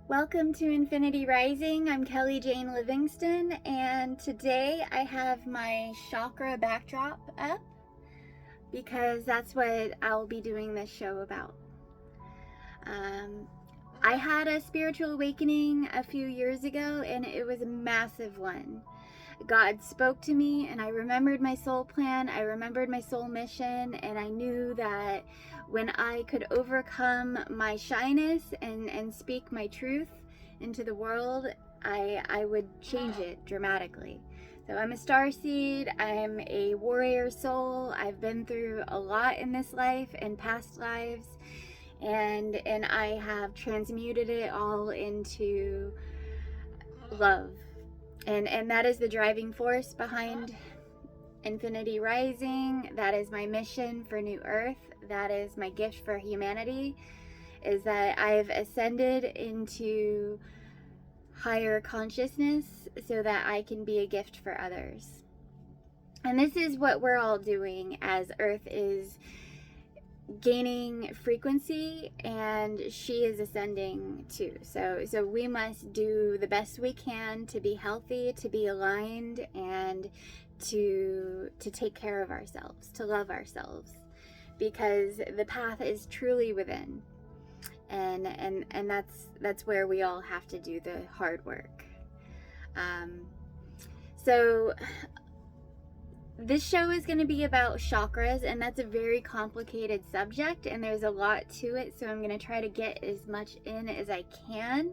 Welcome to Infinity Rising. I'm Kelly Jane Livingston, and today I have my chakra backdrop up because that's what I'll be doing this show about. I had a spiritual awakening a few years ago, and it was a massive one. God spoke to me, and I remembered my soul plan, I remembered my soul mission, and I knew that when I could overcome my shyness and speak my truth into the world, I would change it dramatically. So I'm a starseed, I'm a warrior soul, I've been through a lot in this life and past lives, and I have transmuted it all into love. And that is the driving force behind Infinity Rising. That is my mission for New Earth. That is my gift for humanity, is that I've ascended into higher consciousness so that I can be a gift for others. And this is what we're all doing as Earth is gaining frequency and she is ascending too. So we must do the best we can to be healthy, to be aligned, and to take care of ourselves, to love ourselves, because the path is truly within, and that's where we all have to do the hard work. So this show is going to be about chakras, and that's a very complicated subject, and there's a lot to it, so I'm going to try to get as much in as I can,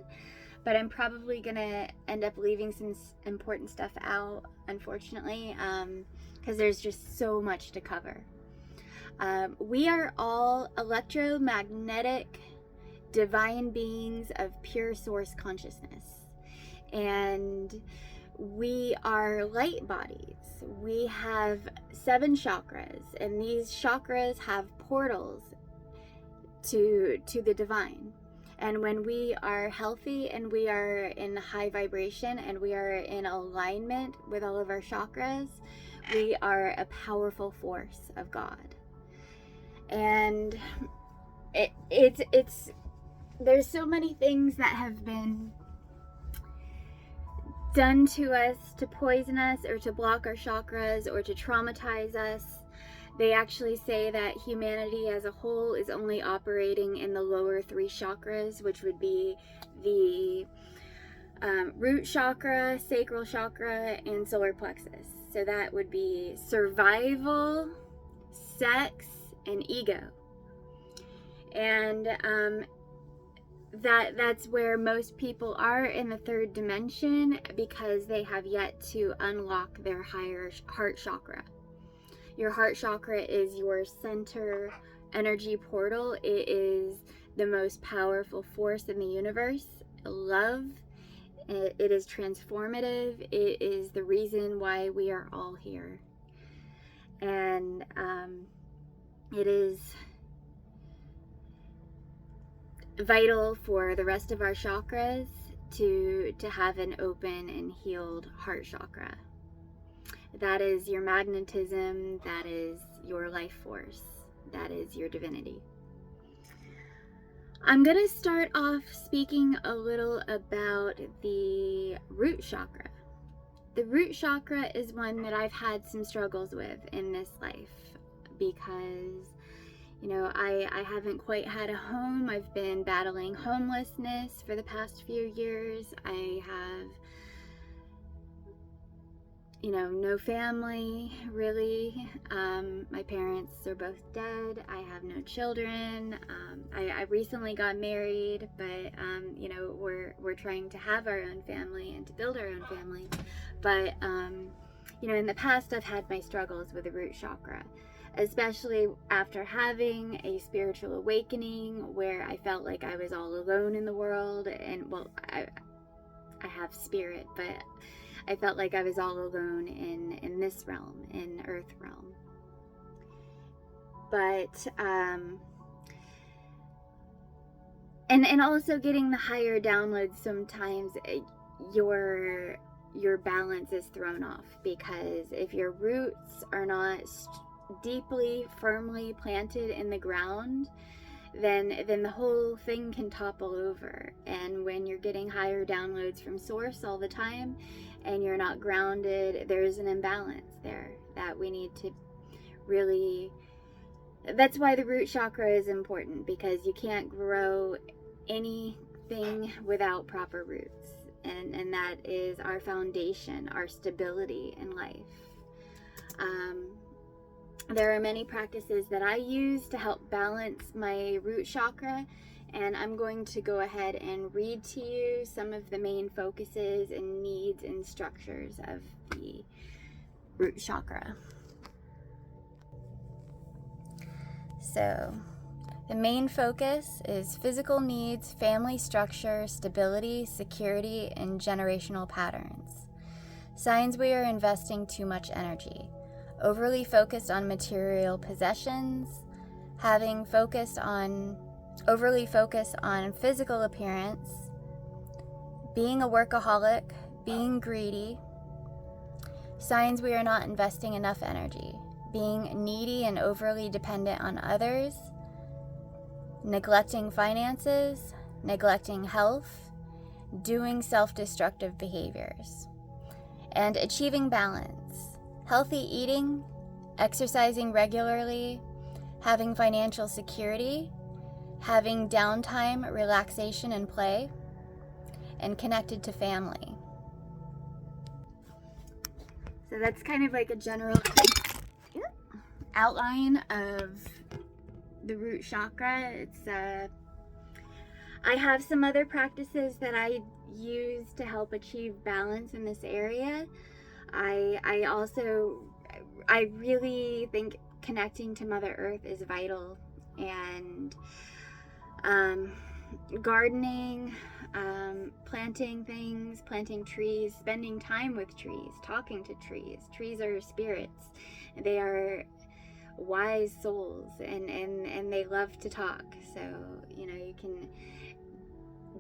but I'm probably going to end up leaving some important stuff out, unfortunately, because there's just so much to cover. We are all electromagnetic divine beings of pure source consciousness, and we are light bodies. We have 7 chakras, and these chakras have portals to the divine. And when we are healthy and we are in high vibration and we are in alignment with all of our chakras, we are a powerful force of God. And it's there's so many things that have been done to us to poison us or to block our chakras or to traumatize us. They actually say that humanity as a whole is only operating in the lower 3 chakras, which would be the root chakra, sacral chakra, and solar plexus. So that would be survival, sex, and ego. And that's where most people are in the 3rd dimension, because they have yet to unlock their higher heart chakra. Your heart chakra is your center energy portal. It is the most powerful force in the universe. Love. It is transformative. It is the reason why we are all here. And it is vital for the rest of our chakras to have an open and healed heart chakra. That is your magnetism, that is your life force, that is your divinity. I'm going to start off speaking a little about the root chakra. The root chakra is one that I've had some struggles with in this life, because I haven't quite had a home. I've been battling homelessness for the past few years. I have, no family, really. My parents are both dead. I have no children. I recently got married, but, we're trying to have our own family and to build our own family. But, in the past, I've had my struggles with the root chakra, especially after having a spiritual awakening where I felt like I was all alone in the world. And well, I have spirit, but I felt like I was all alone in this realm, in Earth realm. But and also getting the higher downloads, sometimes your balance is thrown off, because if your roots are not deeply, firmly planted in the ground, then the whole thing can topple over. And when you're getting higher downloads from source all the time and you're not grounded, there's an imbalance there that we need to really, that's why the root chakra is important, because you can't grow anything without proper roots. And that is our foundation, our stability in life. There are many practices that I use to help balance my root chakra, and I'm going to go ahead and read to you some of the main focuses and needs and structures of the root chakra. So, the main focus is physical needs, family structure, stability, security, and generational patterns. Signs we are investing too much energy. Overly focused on material possessions, overly focused on physical appearance, being a workaholic, being greedy. Signs we are not investing enough energy. Being needy and overly dependent on others, neglecting finances, neglecting health, doing self-destructive behaviors, and achieving balance, healthy eating, exercising regularly, having financial security, having downtime, relaxation, and play, and connected to family. So that's kind of like a general outline of the root chakra. I have some other practices that I use to help achieve balance in this area. I really think connecting to Mother Earth is vital, and gardening, planting things, planting trees, spending time with trees, talking to trees. Trees are spirits. They are wise souls, and they love to talk. So, you can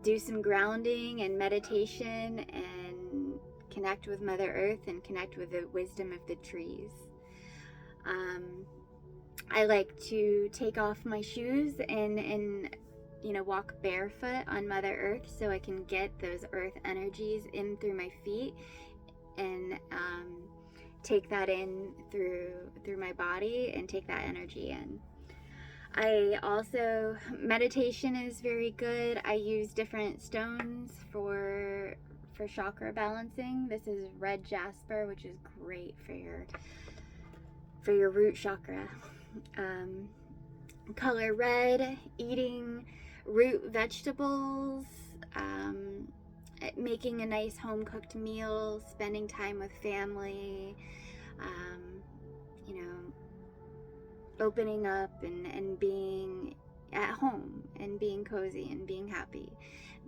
do some grounding and meditation and connect with Mother Earth and connect with the wisdom of the trees. I like to take off my shoes and walk barefoot on Mother Earth, so I can get those earth energies in through my feet and take that in through my body and take that energy in. I also, meditation is very good. I use different stones for chakra balancing. This is red jasper, which is great for your root chakra. Color red, eating root vegetables, making a nice home-cooked meal, spending time with family, opening up and being at home and being cozy and being happy.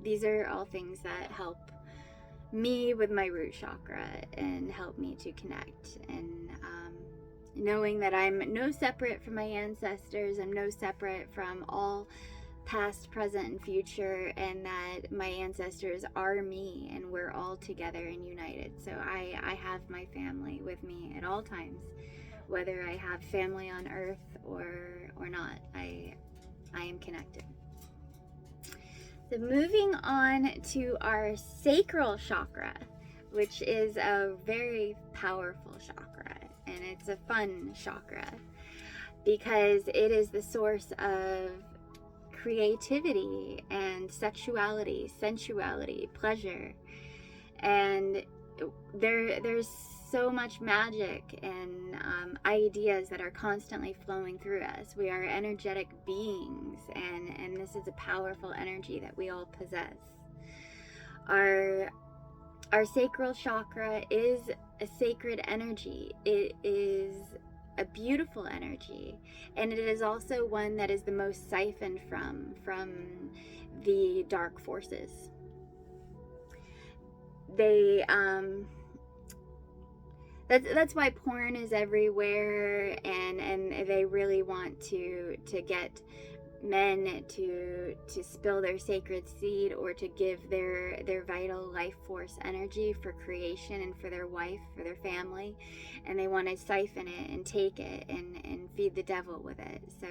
These are all things that help me with my root chakra and help me to connect. And knowing that I'm no separate from my ancestors, I'm no separate from all past, present, and future, and that my ancestors are me, and we're all together and united. So I have my family with me at all times, whether I have family on earth or not. I am connected. So moving on to our sacral chakra, which is a very powerful chakra, and it's a fun chakra because it is the source of creativity and sexuality, sensuality, pleasure, and there's so much magic and ideas that are constantly flowing through us. We are energetic beings, and this is a powerful energy that we all possess. Our sacral chakra is a sacred energy. It is a beautiful energy, and it is also one that is the most siphoned from the dark forces. That's why porn is everywhere, and they really want to get men to spill their sacred seed, or to give their vital life force energy for creation and for their wife, for their family, and they want to siphon it and take it and feed the devil with it. So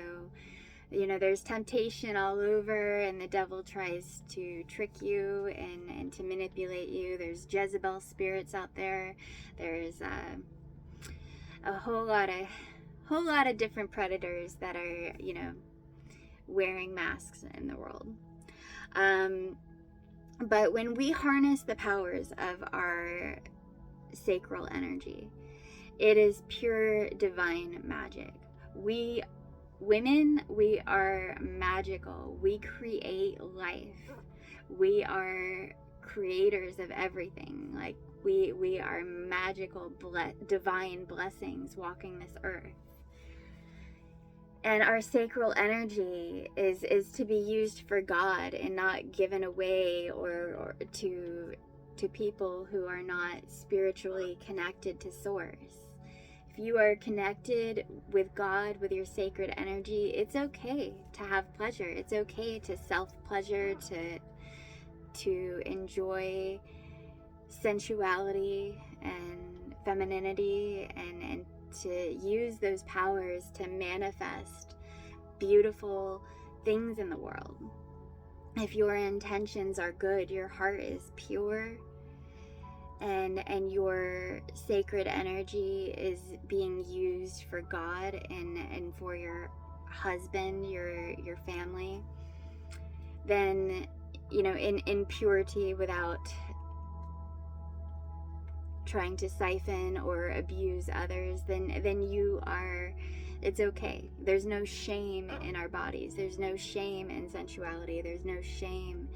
There's temptation all over, and the devil tries to trick you and to manipulate you. There's Jezebel spirits out there. There's a whole lot of different predators that are, wearing masks in the world. But when we harness the powers of our sacral energy, it is pure divine magic. We women, we are magical. We create life. We are creators of everything. Like we are magical, divine blessings walking this earth. And our sacral energy is to be used for God and not given away or to people who are not spiritually connected to Source. If you are connected with God, with your sacred energy, it's okay to have pleasure. It's okay to self-pleasure, to enjoy sensuality and femininity, and to use those powers to manifest beautiful things in the world. If your intentions are good, your heart is pure, and your sacred energy is being used for God and for your husband, your family, then, in purity, without trying to siphon or abuse others, then it's okay. There's no shame in our bodies. There's no shame in sensuality. There's no shame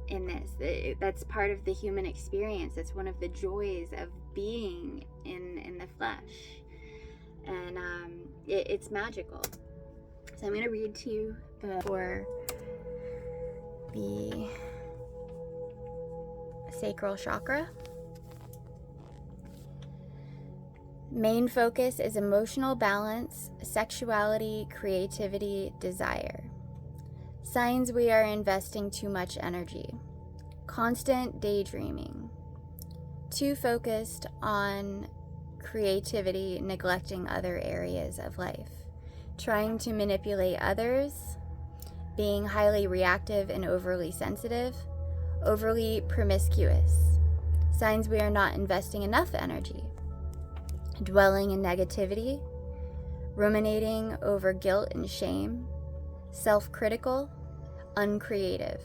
in this. That's part of the human experience. That's one of the joys of being in the flesh. And it's magical. So I'm going to read to you for the sacral chakra. Main focus is emotional balance, sexuality, creativity, desire. Signs we are investing too much energy. Constant daydreaming. Too focused on creativity, neglecting other areas of life. Trying to manipulate others. Being highly reactive and overly sensitive. Overly promiscuous. Signs we are not investing enough energy. Dwelling in negativity, ruminating over guilt and shame, self-critical, uncreative.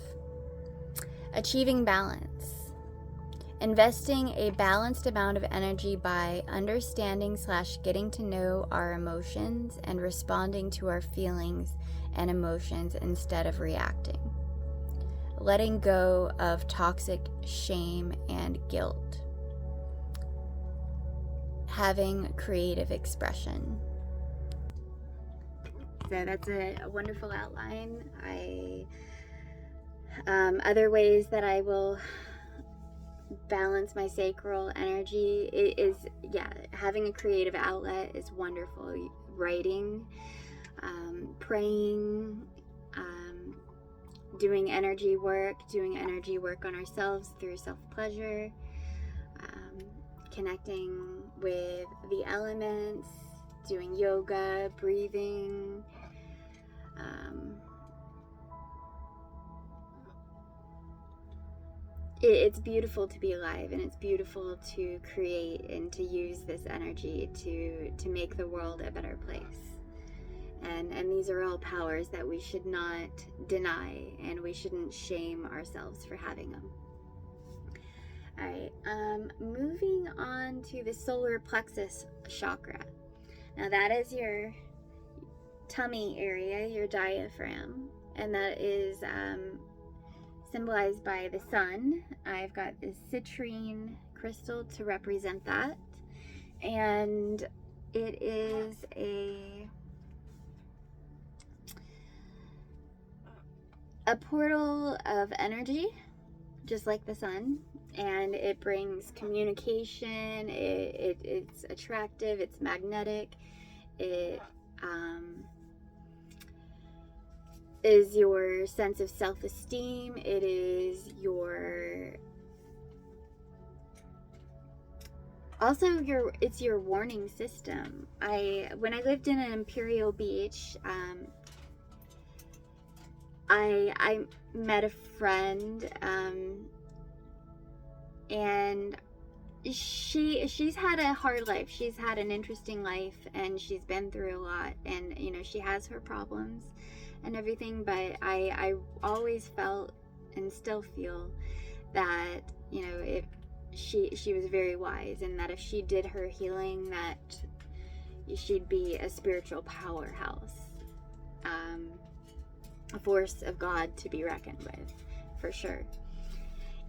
Achieving balance, investing a balanced amount of energy by understanding / getting to know our emotions and responding to our feelings and emotions instead of reacting. Letting go of toxic shame and guilt. Having creative expression. So that's a wonderful outline. Other ways that I will balance my sacral energy is having a creative outlet is wonderful. Writing, praying, doing energy work on ourselves through self-pleasure, connecting with the elements, doing yoga, breathing, it's beautiful to be alive, and it's beautiful to create and to use this energy to make the world a better place. And these are all powers that we should not deny, and we shouldn't shame ourselves for having them. All right, moving on to the solar plexus chakra. Now that is your tummy area, your diaphragm, and that is symbolized by the sun. I've got this citrine crystal to represent that, and it is a portal of energy, just like the sun, and it brings communication. It's attractive, it's magnetic, it is your sense of self-esteem, it is it's your warning system. When I lived in an Imperial Beach, I met a friend, and she's had a hard life. She's had an interesting life, and she's been through a lot, and she has her problems and everything, but I always felt and still feel that if she was very wise, and that if she did her healing, that she'd be a spiritual powerhouse, a force of God to be reckoned with, for sure.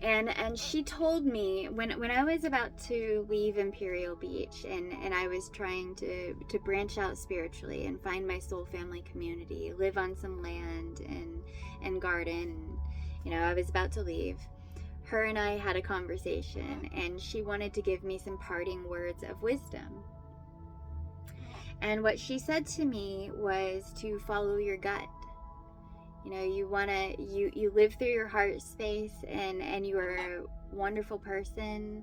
And she told me when I was about to leave Imperial Beach, and I was trying to branch out spiritually and find my soul family community, live on some land and garden, I was about to leave. Her and I had a conversation, and she wanted to give me some parting words of wisdom. And what she said to me was to follow your gut. You live through your heart space, and you are a wonderful person,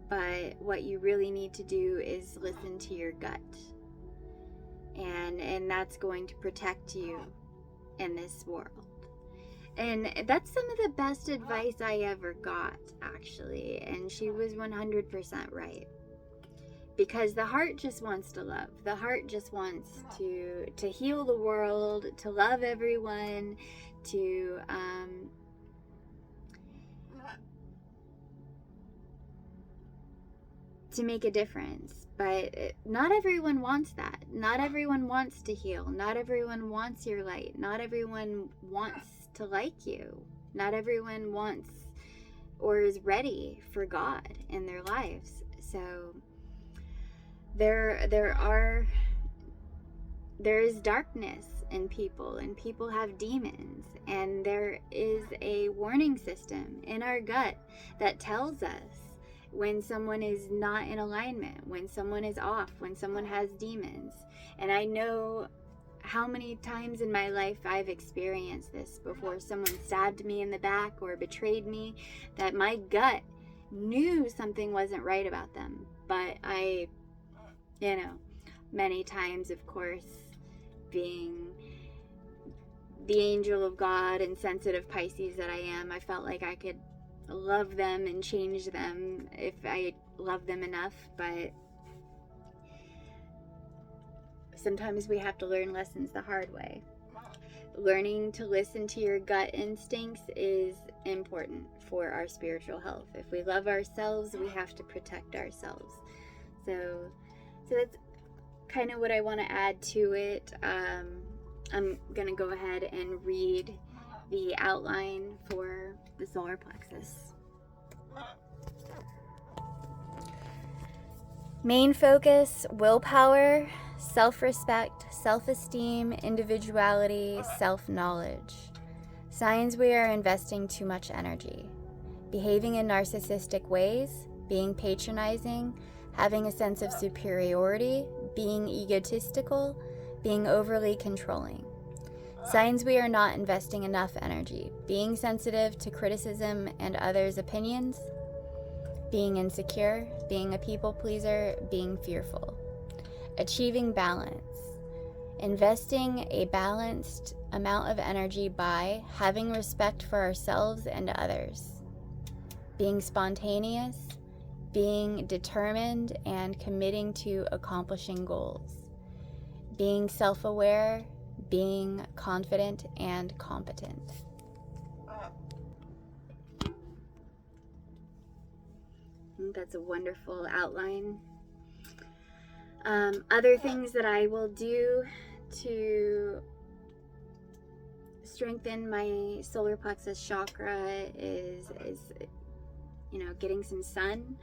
but what you really need to do is listen to your gut. And that's going to protect you in this world. And that's some of the best advice I ever got, actually. And she was 100% right. Because the heart just wants to love. The heart just wants to heal the world, to love everyone, to make a difference. But not everyone wants that. Not everyone wants to heal. Not everyone wants your light. Not everyone wants to like you. Not everyone wants or is ready for God in their lives. So there is darkness in people, and people have demons, and there is a warning system in our gut that tells us when someone is not in alignment, when someone is off, when someone has demons. And I know how many times in my life I've experienced this before. Someone stabbed me in the back or betrayed me, that my gut knew something wasn't right about them, but I many times, of course, being the angel of God and sensitive Pisces that I am, I felt like I could love them and change them if I loved them enough. But sometimes we have to learn lessons the hard way. Learning to listen to your gut instincts is important for our spiritual health. If we love ourselves, we have to protect ourselves. So that's kind of what I want to add to it. I'm going to go ahead and read the outline for the solar plexus. Main focus: willpower, self-respect, self-esteem, individuality, self-knowledge. Signs we are investing too much energy. Behaving in narcissistic ways, being patronizing, having a sense of superiority, being egotistical, being overly controlling. Signs we are not investing enough energy: being sensitive to criticism and others' opinions, being insecure, being a people pleaser, being fearful. Achieving balance: investing a balanced amount of energy by having respect for ourselves and others, being spontaneous, being determined and committing to accomplishing goals, being self-aware, being confident and competent. I think that's a wonderful outline. Other things that I will do to strengthen my solar plexus chakra is getting some sun,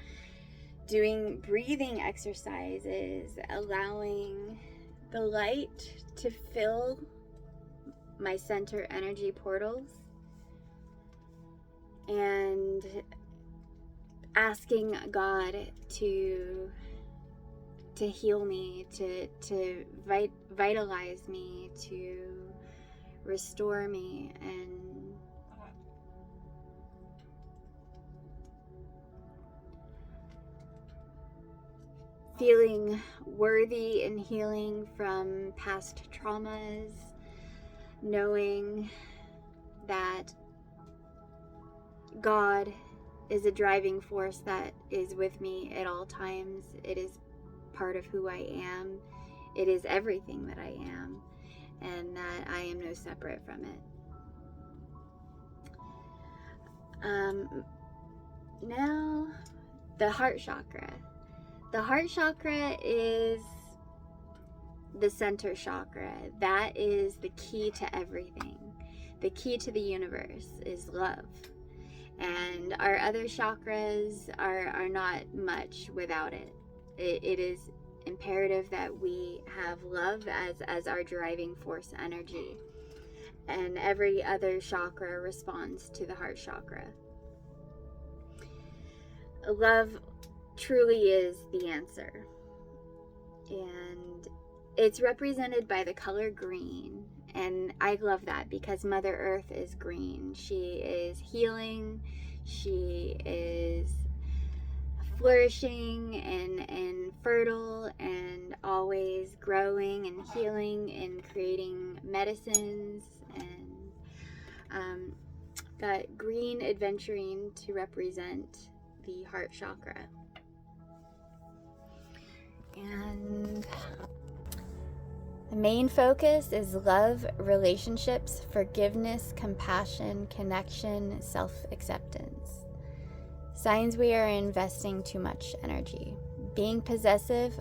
doing breathing exercises, allowing the light to fill my center energy portals, and asking God to heal me, to vitalize me, to restore me, and feeling worthy and healing from past traumas, knowing that God is a driving force that is with me at all times. It is part of who I am. It is everything that I am, and that I am no separate from it. Now, the heart chakra. The heart chakra is the center chakra. That is the key to everything. The key to the universe is love. And our other chakras are not much without it. It is imperative that we have love as our driving force energy. And every other chakra responds to the heart chakra. Love truly is the answer. And it's represented by the color green. And I love that because Mother Earth is green. She is healing. She is flourishing and fertile and always growing and healing and creating medicines. And got green adventuring to represent the heart chakra. And the main focus is love, relationships, forgiveness, compassion, connection, self-acceptance. Signs we are investing too much energy. Being possessive,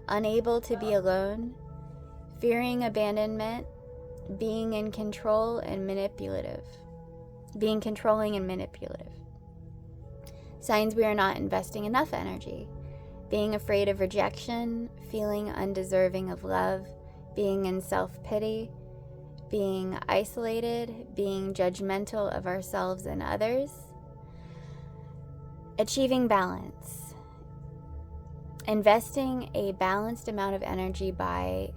unable to be alone, fearing abandonment, being in control and manipulative. Being controlling and manipulative. Signs we are not investing enough energy. Being afraid of rejection, feeling undeserving of love, being in self-pity, being isolated, being judgmental of ourselves and others. Achieving balance. Investing a balanced amount of energy by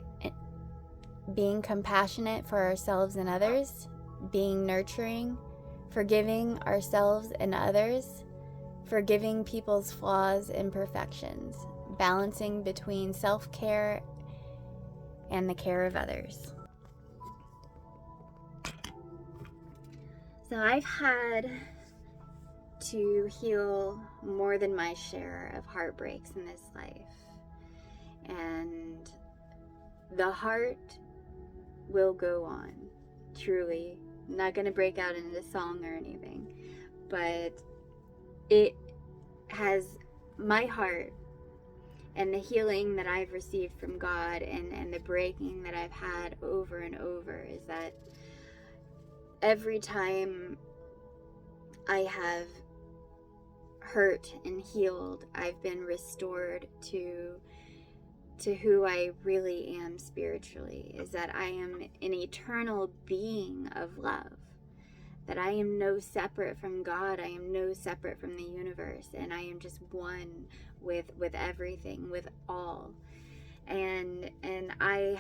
being compassionate for ourselves and others, being nurturing, forgiving ourselves and others, forgiving people's flaws and imperfections, balancing between self-care and the care of others. So I've had to heal more than my share of heartbreaks in this life. And the heart will go on, truly. I'm not going to break out into song or anything, but it has my heart and the healing that I've received from God and the breaking that I've had over and over is that every time I have hurt and healed, I've been restored to who I really am spiritually, is that I am an eternal being of love, that I am no separate from God, I am no separate from the universe, and I am just one with everything, with all. And I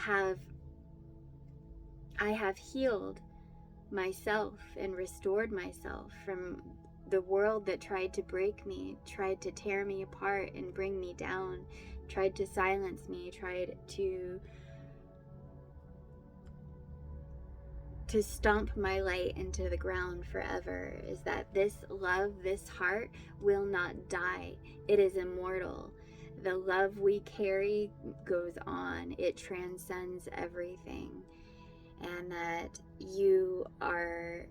have healed myself and restored myself from the world that tried to break me, tried to tear me apart and bring me down, tried to silence me, tried to stomp my light into the ground forever, is that this love, this heart will not die. It is immortal. The love we carry goes on. It transcends everything. And that you are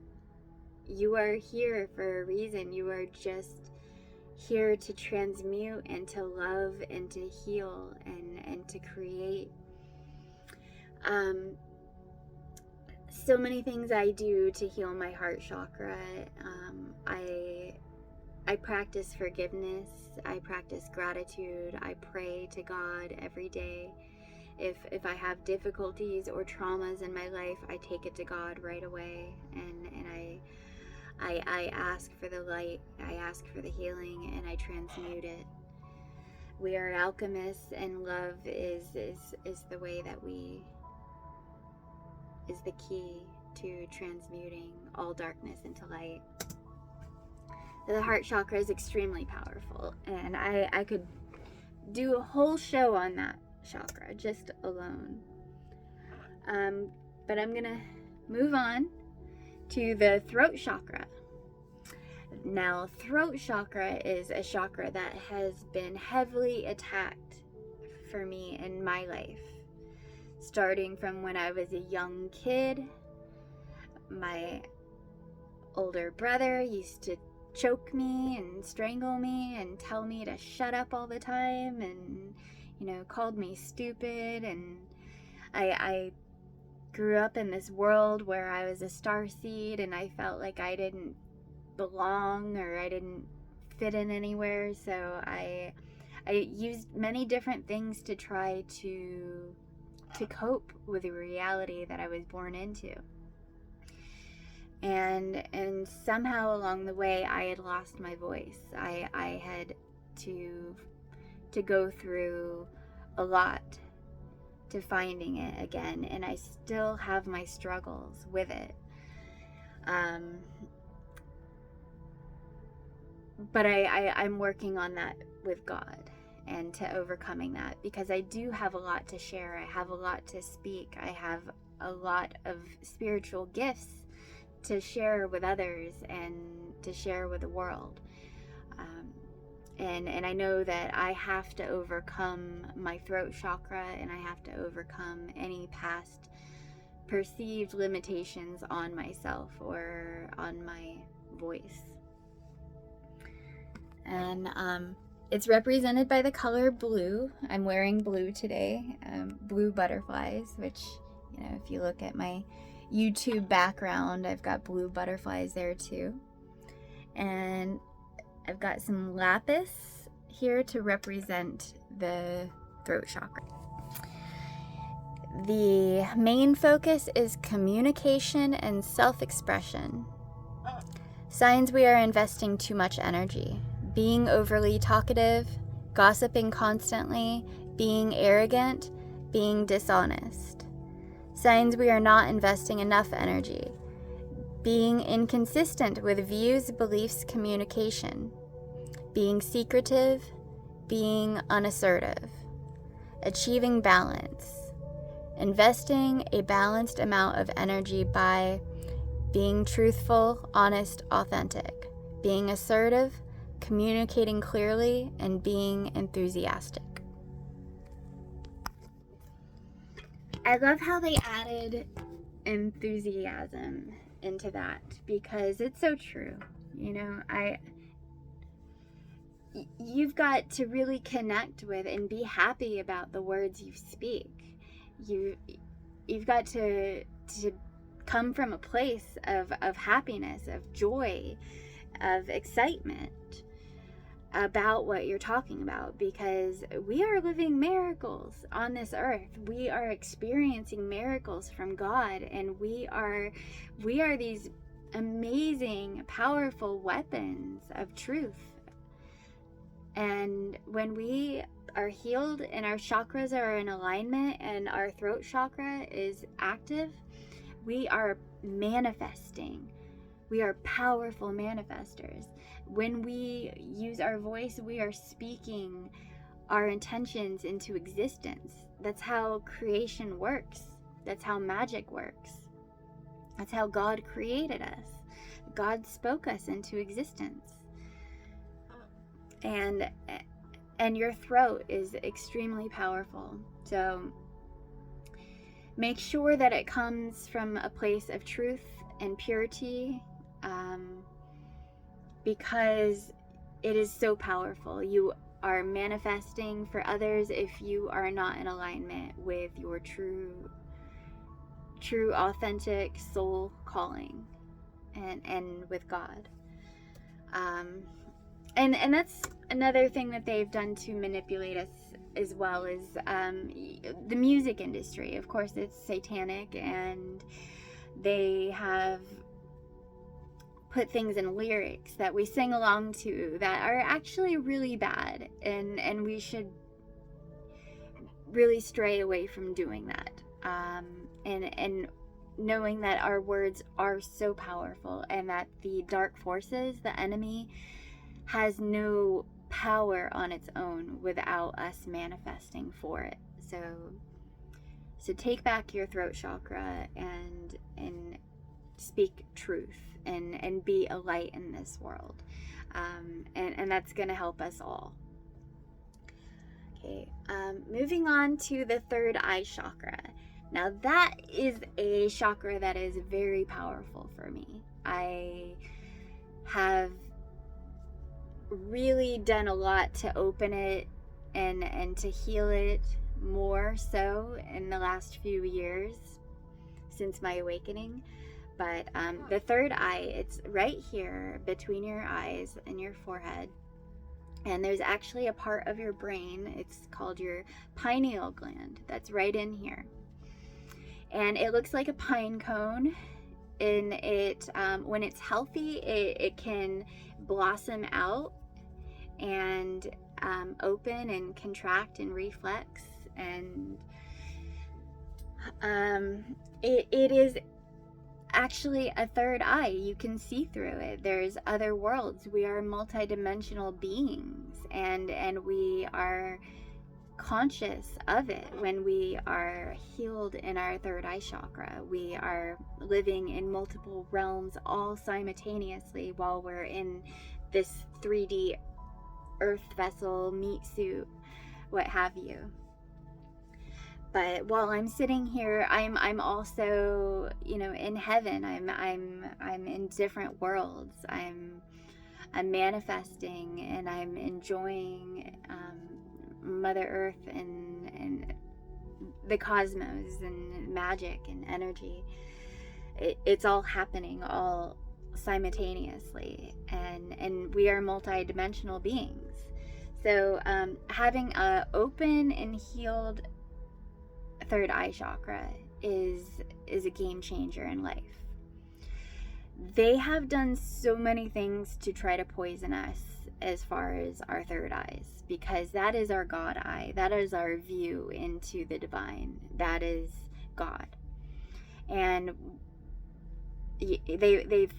here for a reason. You are just here to transmute and to love and to heal and to create. So many things I do to heal my heart chakra. I practice forgiveness. I practice gratitude. I pray to God every day. If I have difficulties or traumas in my life, I take it to God right away, and I ask for the light, I ask for the healing, and I transmute it. We are alchemists, and love is the way that is the key to transmuting all darkness into light. The heart chakra is extremely powerful, and I could do a whole show on that chakra just alone. But I'm gonna move on to the throat chakra. Now, throat chakra is a chakra that has been heavily attacked for me in my life. Starting from when I was a young kid, my older brother used to choke me and strangle me and tell me to shut up all the time, and called me stupid. And I grew up in this world where I was a starseed, and I felt like I didn't belong or I didn't fit in anywhere. So I used many different things to try to cope with the reality that I was born into. And somehow along the way, I had lost my voice. I had to go through a lot to finding it again, and I still have my struggles with it. But I'm working on that with God and to overcoming that, because I do have a lot to share. I have a lot to speak. I have a lot of spiritual gifts to share with others and to share with the world. And I know that I have to overcome my throat chakra, and I have to overcome any past perceived limitations on myself or on my voice. And it's represented by the color blue. I'm wearing blue today, blue butterflies, which, if you look at my YouTube background, I've got blue butterflies there too. And I've got some lapis here to represent the throat chakra. The main focus is communication and self-expression. Signs we are investing too much energy. Being overly talkative, gossiping constantly, being arrogant, being dishonest. Signs we are not investing enough energy. Being inconsistent with views, beliefs, communication. Being secretive, being unassertive. Achieving balance. Investing a balanced amount of energy by being truthful, honest, authentic. Being assertive, communicating clearly, and being enthusiastic. I love how they added enthusiasm into that, because it's so true. You've got to really connect with and be happy about the words you speak. You've got to come from a place of happiness, of joy, of excitement about what you're talking about, because we are living miracles on this earth. We are experiencing miracles from God, and we are these amazing, powerful weapons of truth. And when we are healed and our chakras are in alignment and our throat chakra is active, we are manifesting. We are powerful manifestors. When we use our voice, we are speaking our intentions into existence. That's how creation works. That's how magic works. That's how God created us. God spoke us into existence. And your throat is extremely powerful. So make sure that it comes from a place of truth and purity, because it is so powerful. You are manifesting for others if you are not in alignment with your true authentic soul calling and with God. And that's another thing that they've done to manipulate us as well, is the music industry. Of course, it's satanic, and they have put things in lyrics that we sing along to that are actually really bad, and we should really stray away from doing that, and knowing that our words are so powerful, and that the dark forces, the enemy, has no power on its own without us manifesting for it. So take back your throat chakra and speak truth and be a light in this world. And that's going to help us all. Okay, moving on to the third eye chakra. Now that is a chakra that is very powerful for me. I have really done a lot to open it and to heal it more so in the last few years since my awakening. But the third eye, it's right here between your eyes and your forehead. And there's actually a part of your brain, it's called your pineal gland, that's right in here. And it looks like a pine cone. And it, when it's healthy, it can blossom out and open and contract and reflex. And it is actually a third eye. You can see through it. There's other worlds. We are multidimensional beings, and we are conscious of it when we are healed in our third eye chakra. We are living in multiple realms all simultaneously while we're in this 3D earth vessel, meat suit, what have you. But while I'm sitting here, I'm also, in heaven. I'm in different worlds. I'm manifesting, and I'm enjoying Mother Earth and the cosmos and magic and energy. It's all happening all simultaneously, and we are multidimensional beings. So having a open and healed third eye chakra is a game changer in life. They have done so many things to try to poison us as far as our third eyes, because that is our God eye. That is our view into the divine. That is God. And they've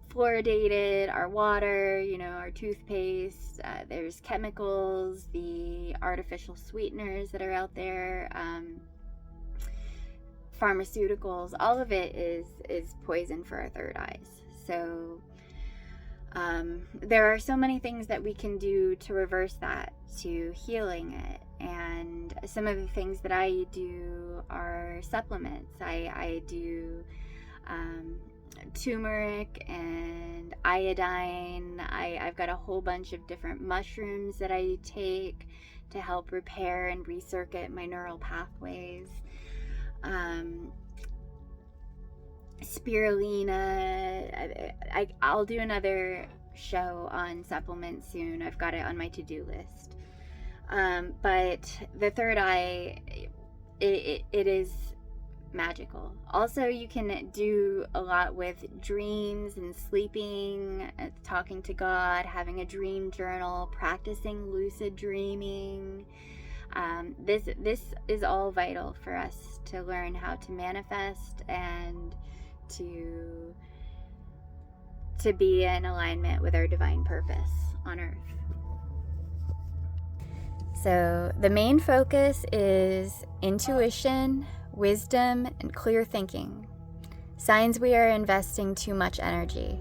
fluoridated our water, our toothpaste. There's chemicals, the artificial sweeteners that are out there, pharmaceuticals. All of it is poison for our third eyes. So there are so many things that we can do to reverse that, to healing it. And some of the things that I do are supplements. I do turmeric and iodine. I've got a whole bunch of different mushrooms that I take to help repair and recircuit my neural pathways. Spirulina. I'll do another show on supplements soon. I've got it on my to-do list. But the third eye, it is magical. Also, you can do a lot with dreams and sleeping, talking to God, having a dream journal, practicing lucid dreaming. This is all vital for us to learn how to manifest and to be in alignment with our divine purpose on earth. So the main focus is intuition, wisdom, and clear thinking. Signs we are investing too much energy.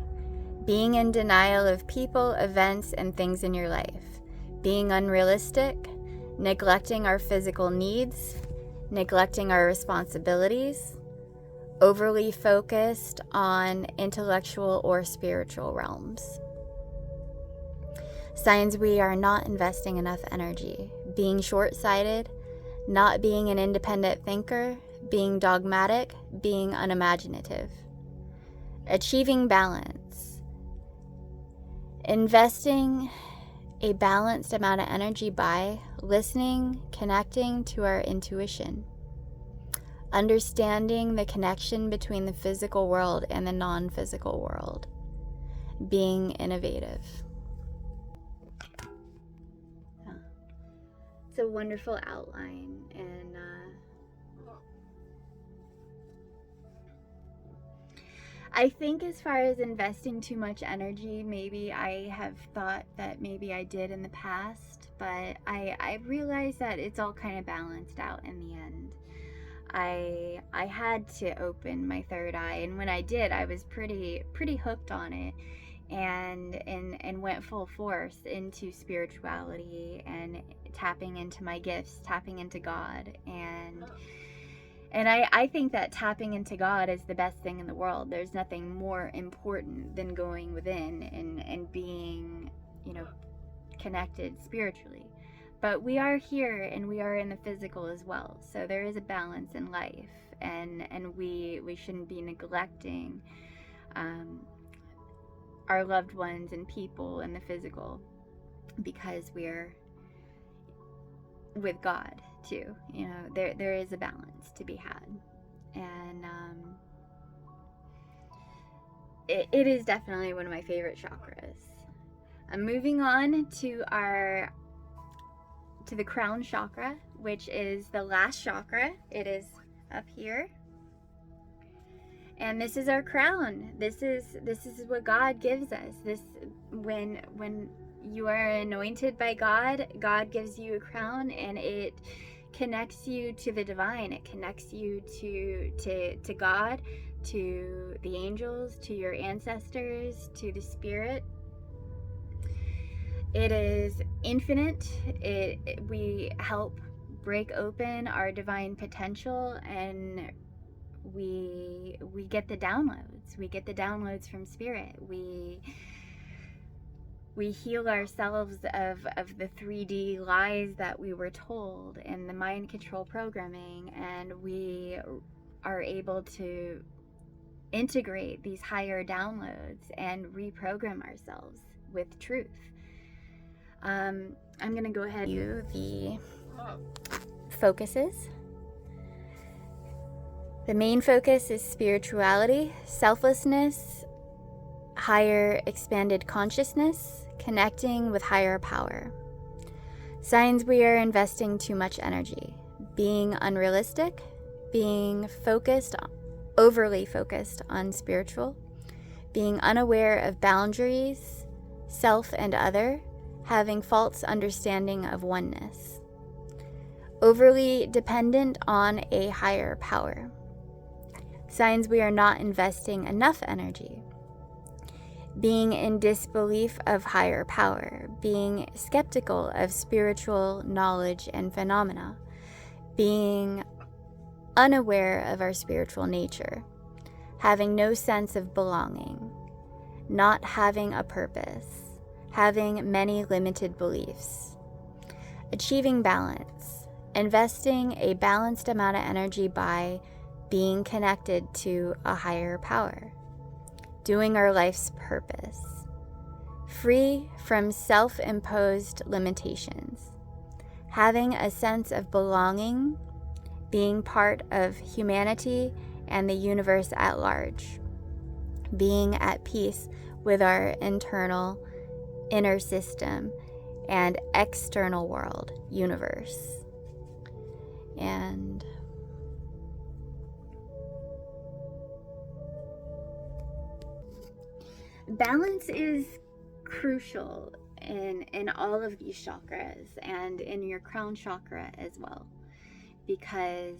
Being in denial of people, events, and things in your life. Being unrealistic. Neglecting our physical needs. Neglecting our responsibilities. Overly focused on intellectual or spiritual realms. Signs we are not investing enough energy. Being short-sighted, not being an independent thinker, being dogmatic, being unimaginative. Achieving balance. Investing a balanced amount of energy by listening, connecting to our intuition. Understanding the connection between the physical world and the non-physical world. Being innovative. It's a wonderful outline, and I think as far as investing too much energy, maybe I have thought that maybe I did in the past, but I realized that it's all kind of balanced out in the end. I had to open my third eye, and when I did, I was pretty hooked on it, and went full force into spirituality and tapping into my gifts, tapping into God. And I think that tapping into God is the best thing in the world. There's nothing more important than going within and being, connected spiritually. But we are here and we are in the physical as well. So there is a balance in life, and we shouldn't be neglecting our loved ones and people in the physical, because we're with God too. There is a balance to be had. And it is definitely one of my favorite chakras. I'm moving on to the crown chakra, which is the last chakra. It is up here. And this is our crown. This is what God gives us. When you are anointed by God, God gives you a crown, and it connects you to the divine. It connects you to God, to the angels, to your ancestors, to the spirit. It is infinite. We help break open our divine potential, and we get the downloads. We get the downloads from spirit. We heal ourselves of the 3D lies that we were told and the mind control programming, and we are able to integrate these higher downloads and reprogram ourselves with truth. I'm going to go ahead and do the focuses. The main focus is spirituality, selflessness, higher expanded consciousness, connecting with higher power. Signs we are investing too much energy, being unrealistic, being overly focused on spiritual, being unaware of boundaries, self and other, having false understanding of oneness, overly dependent on a higher power. Signs we are not investing enough energy, being in disbelief of higher power, being skeptical of spiritual knowledge and phenomena, being unaware of our spiritual nature, having no sense of belonging, not having a purpose, having many limited beliefs, achieving balance, investing a balanced amount of energy by being connected to a higher power, doing our life's purpose, free from self-imposed limitations, having a sense of belonging, being part of humanity and the universe at large, being at peace with our internal inner system and external world, universe. And balance is crucial in all of these chakras, and in your crown chakra as well, because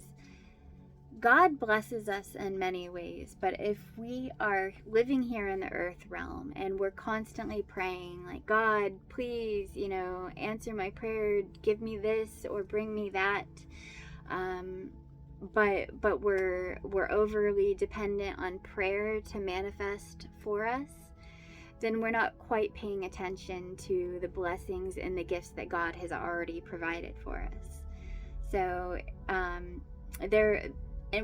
God blesses us in many ways. But if we are living here in the earth realm and we're constantly praying like, God, please, answer my prayer, give me this or bring me that, but we're overly dependent on prayer to manifest for us, then we're not quite paying attention to the blessings and the gifts that God has already provided for us. So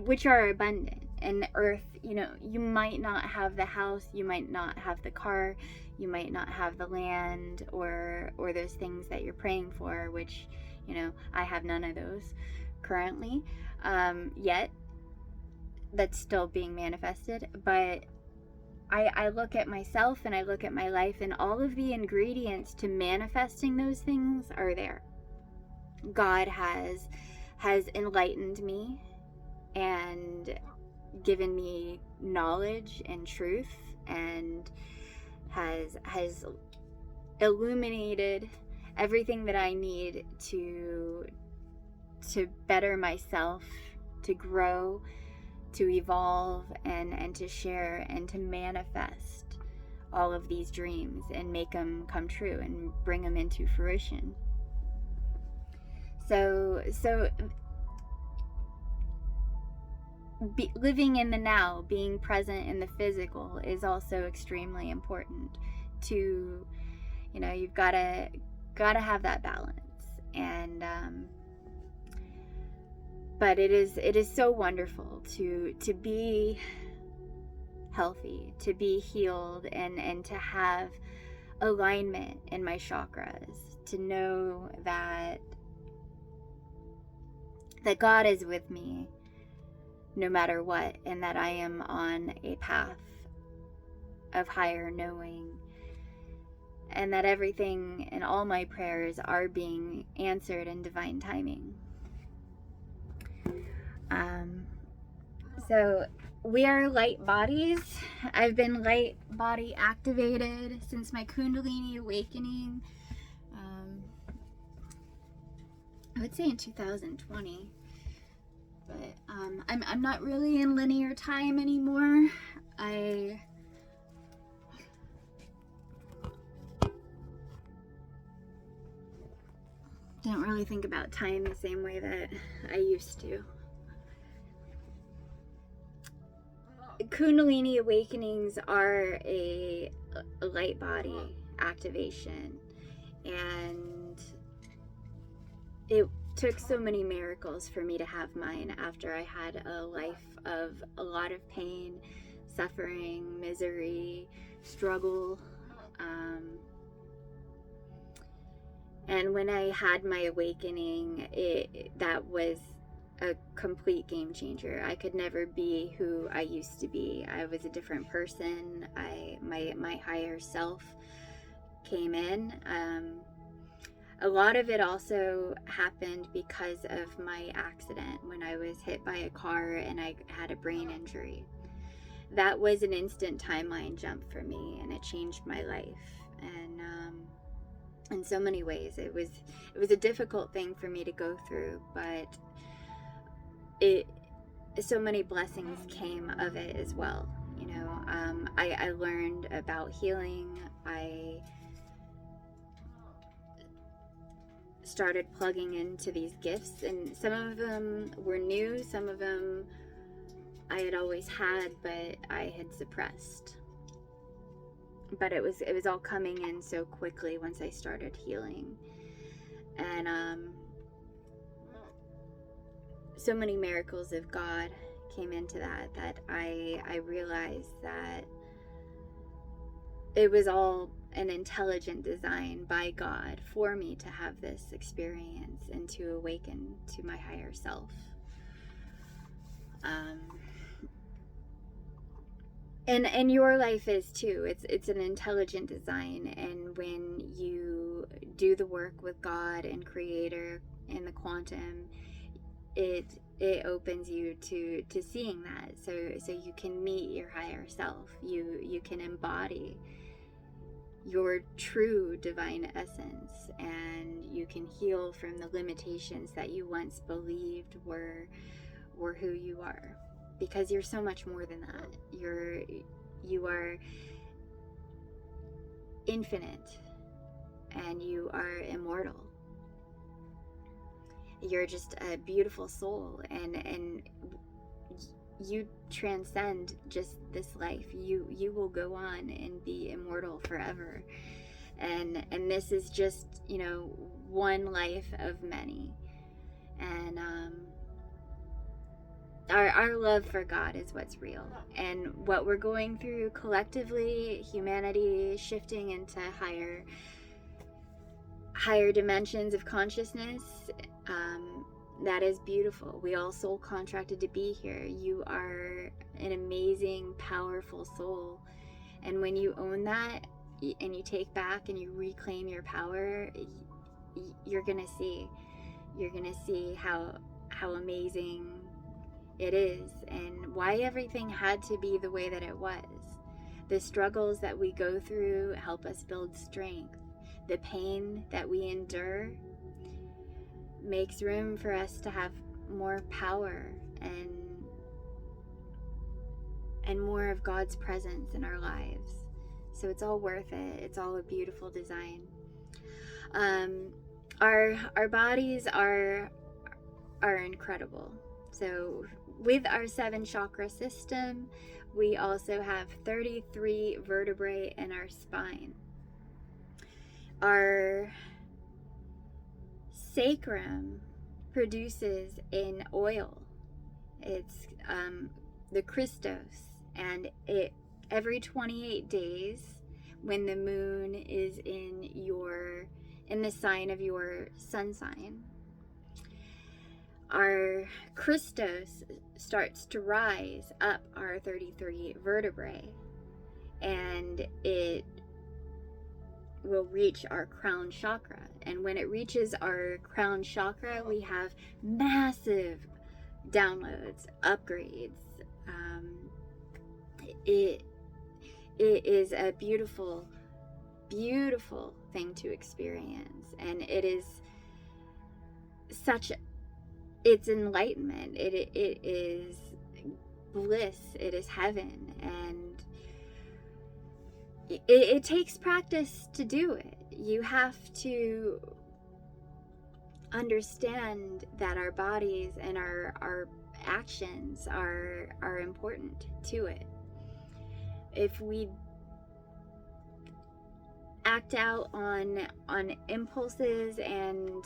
which are abundant. And the earth, you might not have the house, you might not have the car, you might not have the land or those things that you're praying for, which, I have none of those currently yet. That's still being manifested. But I look at myself and I look at my life, and all of the ingredients to manifesting those things are there. God has enlightened me and given me knowledge and truth, and has illuminated everything that I need to better myself to grow, to evolve, and to share and to manifest all of these dreams and make them come true and bring them into fruition. So living in the now, being present in the physical is also extremely important. To, you've got to have that balance. And but it is so wonderful to be healthy, to be healed, and to have alignment in my chakras, to know that God is with me no matter what, and that I am on a path of higher knowing, and that everything and all my prayers are being answered in divine timing. So we are light bodies. I've been light body activated since my Kundalini awakening. I would say in 2020. But I'm not really in linear time anymore. I don't really think about time the same way that I used to. Kundalini awakenings are a light body activation, and it took so many miracles for me to have mine after I had a life of a lot of pain, suffering, misery, struggle. And when I had my awakening, that was a complete game changer. I could never be who I used to be. I was a different person. My higher self came in. A lot of it also happened because of my accident when I was hit by a car and I had a brain injury. That was an instant timeline jump for me, and it changed my life. And in so many ways, it was a difficult thing for me to go through, but so many blessings came of it as well. I learned about healing. I started plugging into these gifts, and some of them were new, some of them I had always had, but I had suppressed. But it was all coming in so quickly once I started healing. And so many miracles of God came into that I realized that it was all an intelligent design by God for me to have this experience and to awaken to my higher self. And your life is too. It's an intelligent design, and when you do the work with God and Creator and the quantum, it opens you to seeing that, so you can meet your higher self. You can embody your true divine essence, and you can heal from the limitations that you once believed were who you are, because you're so much more than that. You are infinite, and you are immortal. You're just a beautiful soul, and you transcend just this life. You will go on and be immortal forever, and this is just one life of many. And our love for God is what's real, and what we're going through collectively, humanity shifting into higher dimensions of consciousness. That is beautiful. We all soul contracted to be here. You are an amazing, powerful soul. And when you own that and you take back and you reclaim your power, you're gonna see how amazing it is, and why everything had to be the way that it was. The struggles that we go through help us build strength. The pain that we endure makes room for us to have more power and more of God's presence in our lives. So it's all worth it. It's all a beautiful design. Our bodies are incredible. So with our 7 chakra system, we also have 33 vertebrae in our spine. Our sacrum produces an oil. It's the Christos, and it every 28 days, when the moon is in the sign of your sun sign, our Christos starts to rise up our 33 vertebrae, and it will reach our crown chakra. And when it reaches our crown chakra, we have massive downloads, upgrades. It is a beautiful, beautiful thing to experience, and it is it's enlightenment. It is bliss. It is heaven, and it takes practice to do it. You have to understand that our bodies and our actions are important to it. If we act out on impulses and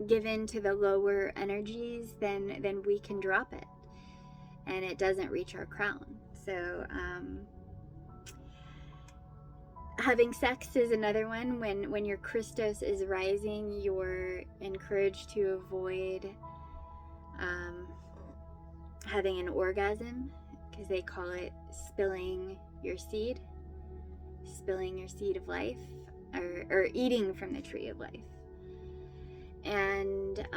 give in to the lower energies, then we can drop it, and it doesn't reach our crown. So having sex is another one. When your Christos is rising, you're encouraged to avoid having an orgasm, because they call it spilling your seed of life, or eating from the tree of life. And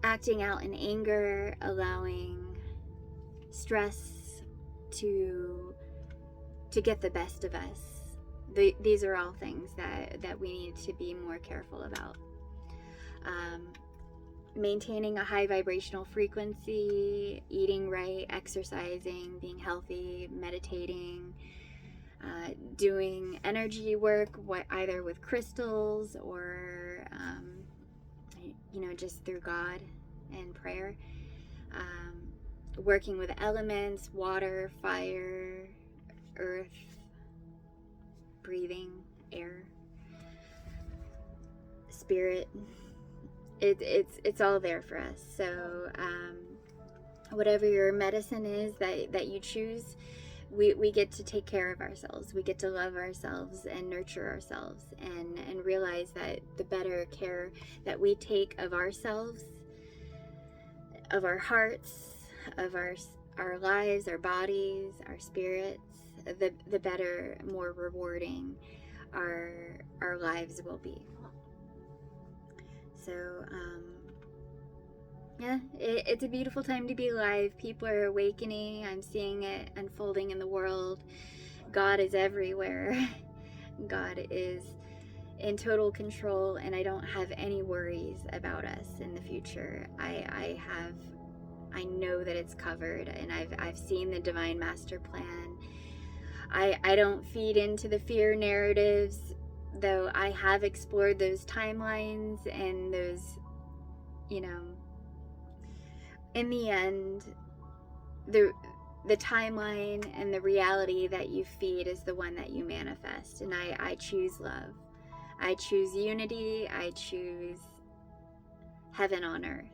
acting out in anger, allowing stress to get the best of us. These are all things that we need to be more careful about. Maintaining a high vibrational frequency, eating right, exercising, being healthy, meditating, doing energy work, either with crystals or just through God and prayer. Working with elements, water, fire, earth, breathing, air, spirit. It's all there for us. So whatever your medicine is that you choose, we get to take care of ourselves. We get to love ourselves and nurture ourselves, and realize that the better care that we take of ourselves, of our hearts, of our lives, our bodies, our spirits, the better, more rewarding our lives will be. So yeah, it's a beautiful time to be alive. People are awakening. I'm seeing it unfolding in the world. God is everywhere. God is in total control, and I don't have any worries about us in the future. I know that it's covered, and I've seen the divine master plan. I don't feed into the fear narratives, though I have explored those timelines and those, in the end, the timeline and the reality that you feed is the one that you manifest. And I choose love. I choose unity. I choose heaven on earth,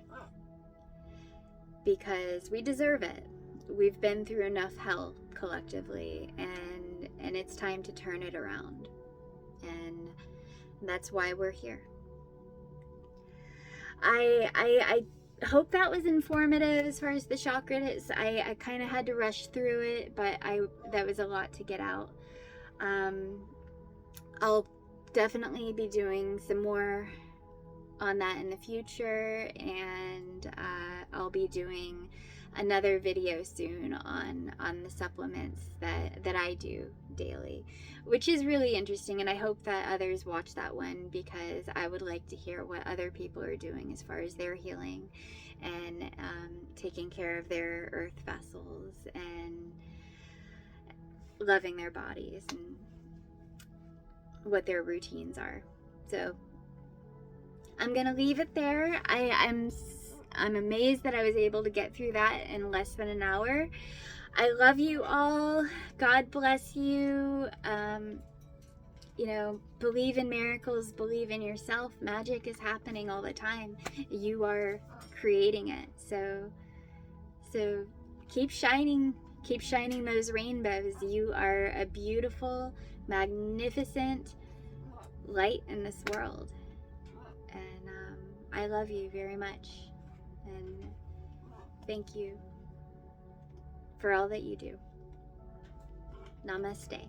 because we deserve it. We've been through enough hell collectively, and it's time to turn it around. And that's why we're here. I hope that was informative as far as the chakras. I kind of had to rush through it, but that was a lot to get out. I'll definitely be doing some more on that in the future, and I'll be doing another video soon on the supplements that I do daily, which is really interesting, and I hope that others watch that one, because I would like to hear what other people are doing as far as their healing and taking care of their earth vessels and loving their bodies and what their routines are. So I'm gonna leave it there. I'm amazed that I was able to get through that in less than an hour. I love you all. God bless you. You know, believe in miracles, believe in yourself. Magic is happening all the time. You are creating it. So keep shining those rainbows. You are a beautiful, magnificent light in this world. And I love you very much. And thank you for all that you do. Namaste.